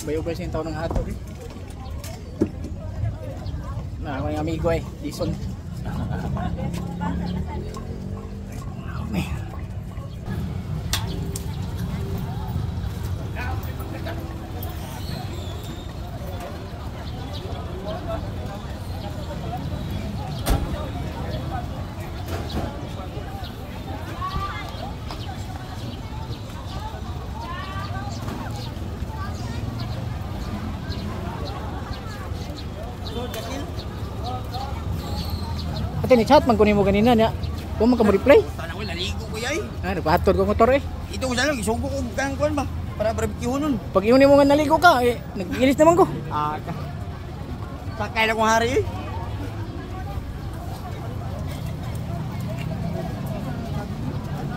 Bayo-bayo sa taon ng hatod eh. Na ako yung amigo eh, Jason. Ate ni chat man kunin mo kanina niya. Kung man ka mo reply. Sana ko naligo ko yay. Nagpahatod ko motor eh. Ito ko sana isugo ko kang kuan ba para barbecue nun. Pag iunin mo nga naligo ka, eh, nag-ilis naman ko. Sakay na kong hari eh.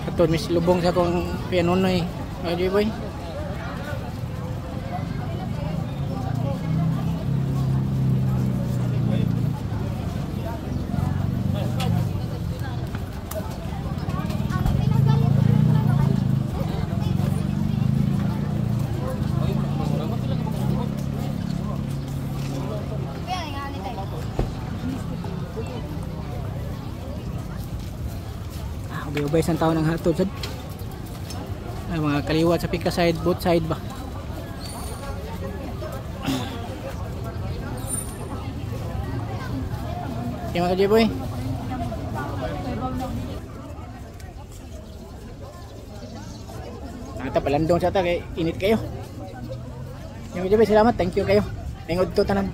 Katod, mis lubong sa kong piano na eh. Ay, boy. Ubay-ubay isang tao ng hatod sad. Ay, mga kaliwat sa pika side, both side ba. Okay mga kajiboy. Nakita palandong sa ta kay init kayo. Yung kajiboy, salamat, thank you kayo. Tingod to tanan.